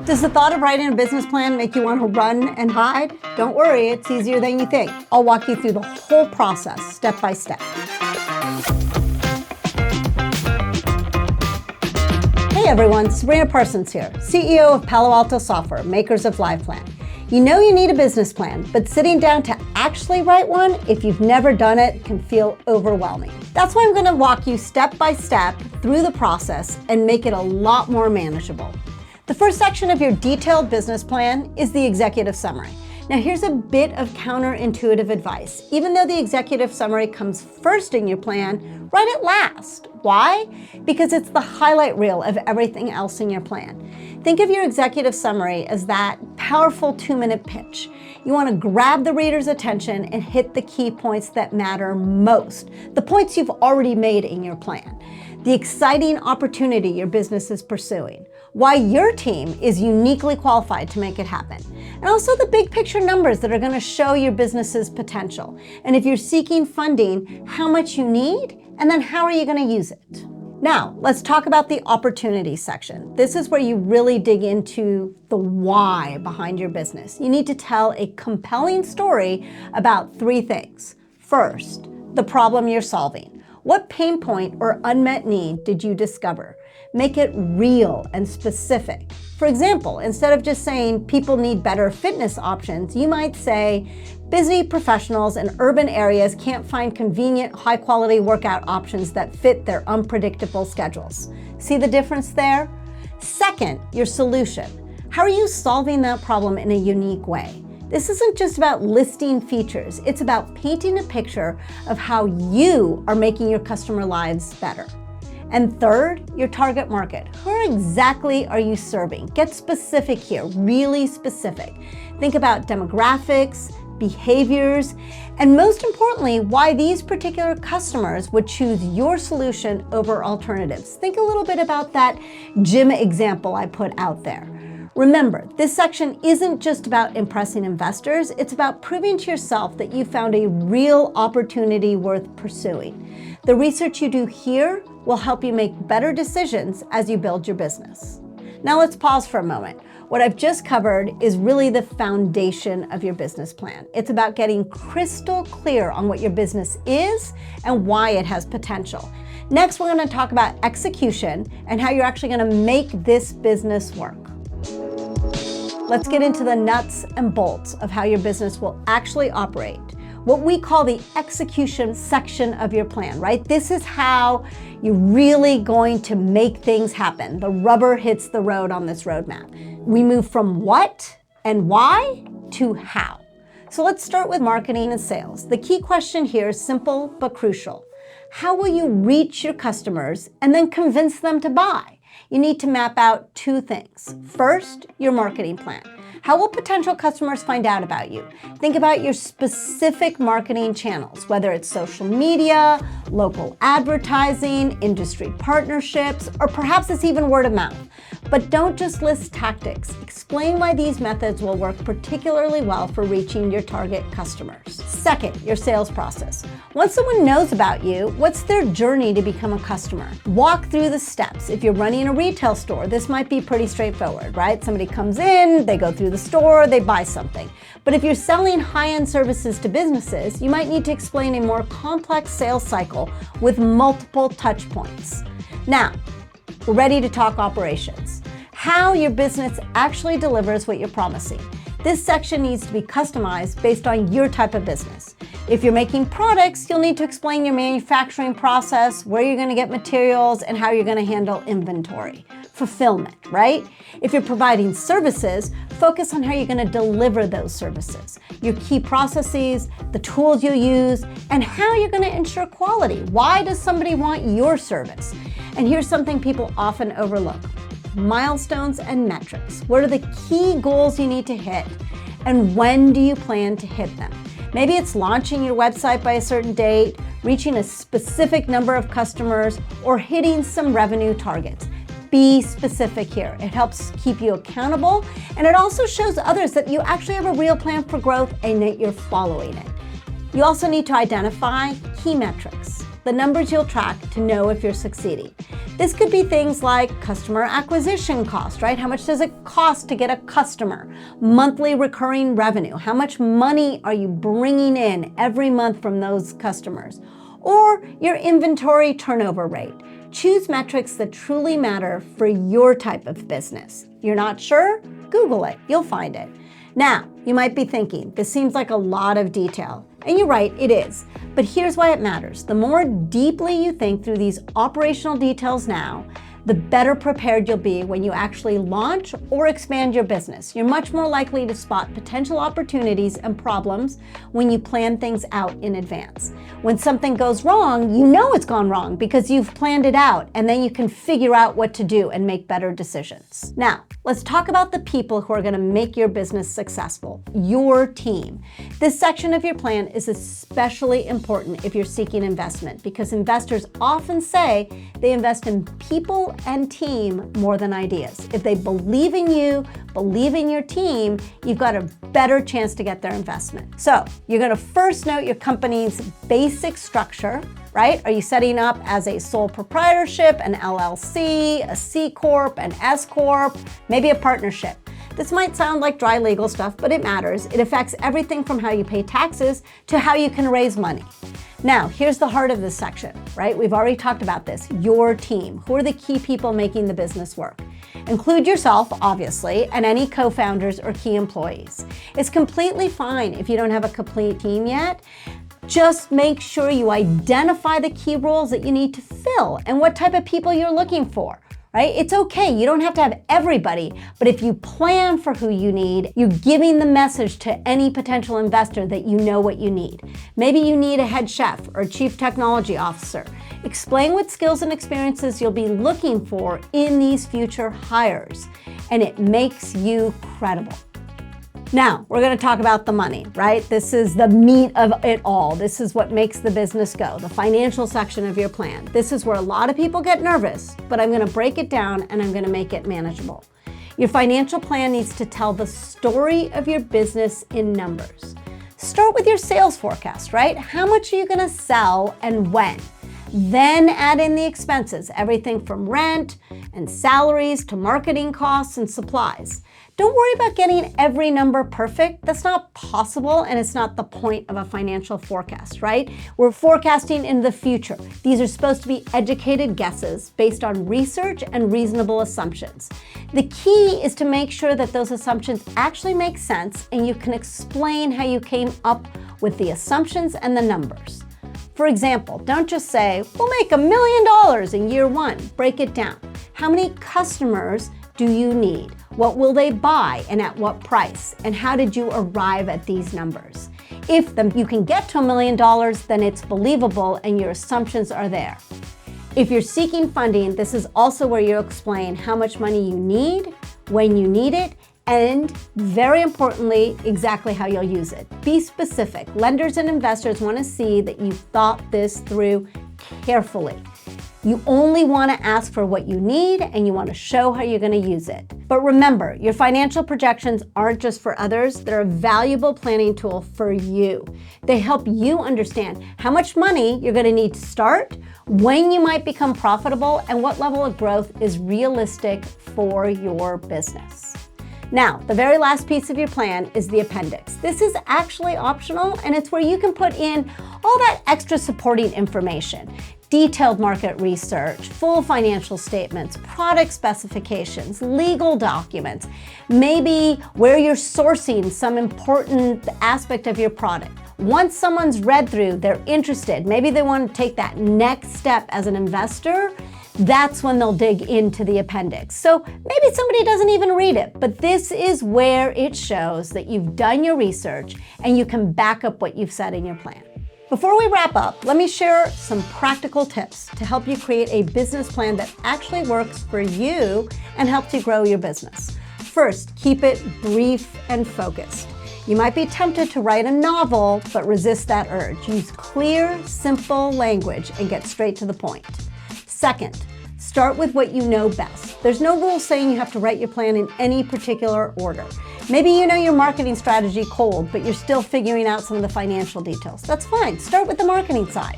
Does the thought of writing a business plan make you want to run and hide? Don't worry, it's easier than you think. I'll walk you through the whole process, step by step. Hey everyone, Sabrina Parsons here, CEO of Palo Alto Software, makers of LivePlan. You know you need a business plan, but sitting down to actually write one, if you've never done it, can feel overwhelming. That's why I'm going to walk you step by step through the process and make it a lot more manageable. The first section of your detailed business plan is the executive summary. Now here's a bit of counterintuitive advice. Even though the executive summary comes first in your plan, write it last. Why? Because it's the highlight reel of everything else in your plan. Think of your executive summary as that powerful 2-minute pitch. You want to grab the reader's attention and hit the key points that matter most, the points you've already made in your plan, the exciting opportunity your business is pursuing, why your team is uniquely qualified to make it happen, and also the big picture numbers that are going to show your business's potential. And if you're seeking funding, how much you need, and then how are you going to use it? Now, let's talk about the opportunity section. This is where you really dig into the why behind your business. You need to tell a compelling story about 3 things. First, the problem you're solving. What pain point or unmet need did you discover? Make it real and specific. For example, instead of just saying people need better fitness options, you might say busy professionals in urban areas can't find convenient, high-quality workout options that fit their unpredictable schedules. See the difference there? Second, your solution. How are you solving that problem in a unique way? This isn't just about listing features. It's about painting a picture of how you are making your customer lives better. And third, your target market. Who exactly are you serving? Get specific here, really specific. Think about demographics, behaviors, and most importantly, why these particular customers would choose your solution over alternatives. Think a little bit about that gym example I put out there. Remember, this section isn't just about impressing investors, it's about proving to yourself that you found a real opportunity worth pursuing. The research you do here will help you make better decisions as you build your business. Now let's pause for a moment. What I've just covered is really the foundation of your business plan. It's about getting crystal clear on what your business is and why it has potential. Next, we're going to talk about execution and how you're actually going to make this business work. Let's get into the nuts and bolts of how your business will actually operate. What we call the execution section of your plan, right? This is how you're really going to make things happen. The rubber hits the road on this roadmap. We move from what and why to how. So let's start with marketing and sales. The key question here is simple but crucial. How will you reach your customers and then convince them to buy? You need to map out 2 things. First, your marketing plan. How will potential customers find out about you? Think about your specific marketing channels, whether it's social media, local advertising, industry partnerships, or perhaps it's even word of mouth. But don't just list tactics. Explain why these methods will work particularly well for reaching your target customers. Second, your sales process. Once someone knows about you, what's their journey to become a customer? Walk through the steps. If you're running a retail store, this might be pretty straightforward, right? Somebody comes in, they go through the store, they buy something. But if you're selling high-end services to businesses, you might need to explain a more complex sales cycle with multiple touch points. Now, we're ready to talk operations. How your business actually delivers what you're promising. This section needs to be customized based on your type of business. If you're making products, you'll need to explain your manufacturing process, where you're going to get materials, and how you're going to handle inventory. Fulfillment, right? If you're providing services, focus on how you're going to deliver those services, your key processes, the tools you'll use, and how you're going to ensure quality. Why does somebody want your service? And here's something people often overlook. Milestones and metrics. What are the key goals you need to hit? And when do you plan to hit them? Maybe it's launching your website by a certain date, reaching a specific number of customers, or hitting some revenue targets. Be specific here. It helps keep you accountable, and it also shows others that you actually have a real plan for growth and that you're following it. You also need to identify key metrics. the numbers you'll track to know if you're succeeding. This could be things like customer acquisition cost, right? How much does it cost to get a customer? Monthly recurring revenue. How much money are you bringing in every month from those customers? Or your inventory turnover rate. Choose metrics that truly matter for your type of business. You're not sure? Google it. You'll find it. Now, you might be thinking, this seems like a lot of detail. And you're right, it is. But here's why it matters. The more deeply you think through these operational details now, the better prepared you'll be when you actually launch or expand your business. You're much more likely to spot potential opportunities and problems when you plan things out in advance. When something goes wrong, you know it's gone wrong because you've planned it out, and then you can figure out what to do and make better decisions. Now, let's talk about the people who are going to make your business successful, your team. This section of your plan is especially important if you're seeking investment, because investors often say they invest in people and team more than ideas. If they believe in you, believe in your team, you've got a better chance to get their investment. So you're going to first note your company's basic structure, right? Are you setting up as a sole proprietorship, an LLC, a C Corp, an S Corp, maybe a partnership? This might sound like dry legal stuff, but it matters. It affects everything from how you pay taxes to how you can raise money. Now, here's the heart of this section, right? We've already talked about this. Your team. Who are the key people making the business work? Include yourself, obviously, and any co-founders or key employees. It's completely fine if you don't have a complete team yet. Just make sure you identify the key roles that you need to fill and what type of people you're looking for. Right? It's okay, you don't have to have everybody, but if you plan for who you need, you're giving the message to any potential investor that you know what you need. Maybe you need a head chef or a chief technology officer. Explain what skills and experiences you'll be looking for in these future hires, and it makes you credible. Now, we're going to talk about the money, right? This is the meat of it all. This is what makes the business go, the financial section of your plan. This is where a lot of people get nervous, but I'm going to break it down and I'm going to make it manageable. Your financial plan needs to tell the story of your business in numbers. Start with your sales forecast, right? How much are you going to sell and when? Then add in the expenses, everything from rent and salaries to marketing costs and supplies. Don't worry about getting every number perfect. That's not possible, and it's not the point of a financial forecast, right? We're forecasting in the future. These are supposed to be educated guesses based on research and reasonable assumptions. The key is to make sure that those assumptions actually make sense and you can explain how you came up with the assumptions and the numbers. For example, don't just say, we'll make $1 million in year one. Break it down. How many customers do you need? What will they buy and at what price? And how did you arrive at these numbers? If you can get to $1 million, then it's believable and your assumptions are there. If you're seeking funding, this is also where you explain how much money you need, when you need it, and very importantly, exactly how you'll use it. Be specific. Lenders and investors want to see that you've thought this through carefully. You only want to ask for what you need and you want to show how you're going to use it. But remember, your financial projections aren't just for others. They're a valuable planning tool for you. They help you understand how much money you're going to need to start, when you might become profitable, and what level of growth is realistic for your business. Now, the very last piece of your plan is the appendix. This is actually optional, and it's where you can put in all that extra supporting information. Detailed market research, full financial statements, product specifications, legal documents, maybe where you're sourcing some important aspect of your product. Once someone's read through, they're interested, maybe they want to take that next step as an investor, that's when they'll dig into the appendix. So maybe somebody doesn't even read it, but this is where it shows that you've done your research and you can back up what you've said in your plan. Before we wrap up, let me share some practical tips to help you create a business plan that actually works for you and helps you grow your business. First, keep it brief and focused. You might be tempted to write a novel, but resist that urge. Use clear, simple language and get straight to the point. Second, start with what you know best. There's no rule saying you have to write your plan in any particular order. Maybe you know your marketing strategy cold, but you're still figuring out some of the financial details. That's fine. Start with the marketing side.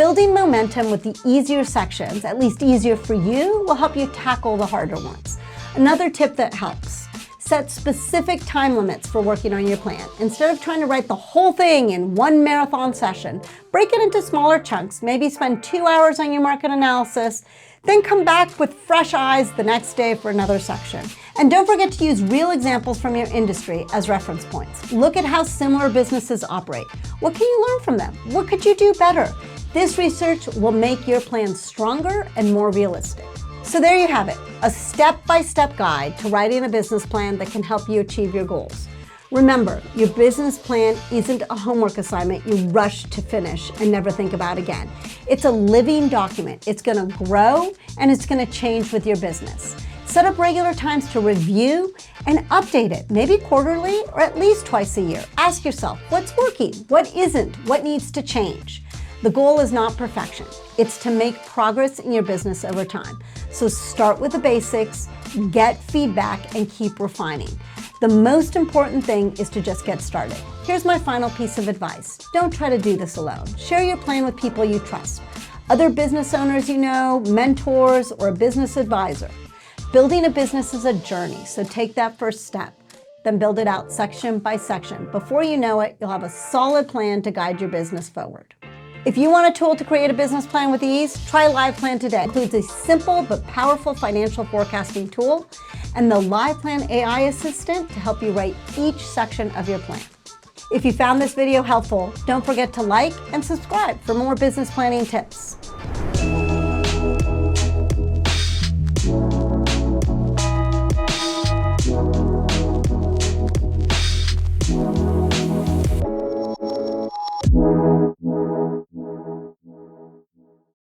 Building momentum with the easier sections, at least easier for you, will help you tackle the harder ones. Another tip that helps: set specific time limits for working on your plan. Instead of trying to write the whole thing in one marathon session, break it into smaller chunks. Maybe spend 2 hours on your market analysis, then come back with fresh eyes the next day for another section. And don't forget to use real examples from your industry as reference points. Look at how similar businesses operate. What can you learn from them? What could you do better? This research will make your plan stronger and more realistic. So there you have it, a step-by-step guide to writing a business plan that can help you achieve your goals. Remember, your business plan isn't a homework assignment you rush to finish and never think about again. It's a living document. It's going to grow and it's going to change with your business. Set up regular times to review and update it, maybe quarterly or at least twice a year. Ask yourself, what's working? What isn't? What needs to change? The goal is not perfection. It's to make progress in your business over time. So start with the basics, get feedback, and keep refining. The most important thing is to just get started. Here's my final piece of advice. Don't try to do this alone. Share your plan with people you trust. Other business owners you know, mentors, or a business advisor. Building a business is a journey, so take that first step. Then build it out section by section. Before you know it, you'll have a solid plan to guide your business forward. If you want a tool to create a business plan with ease, try LivePlan today. It includes a simple but powerful financial forecasting tool and the LivePlan AI assistant to help you write each section of your plan. If you found this video helpful, don't forget to like and subscribe for more business planning tips.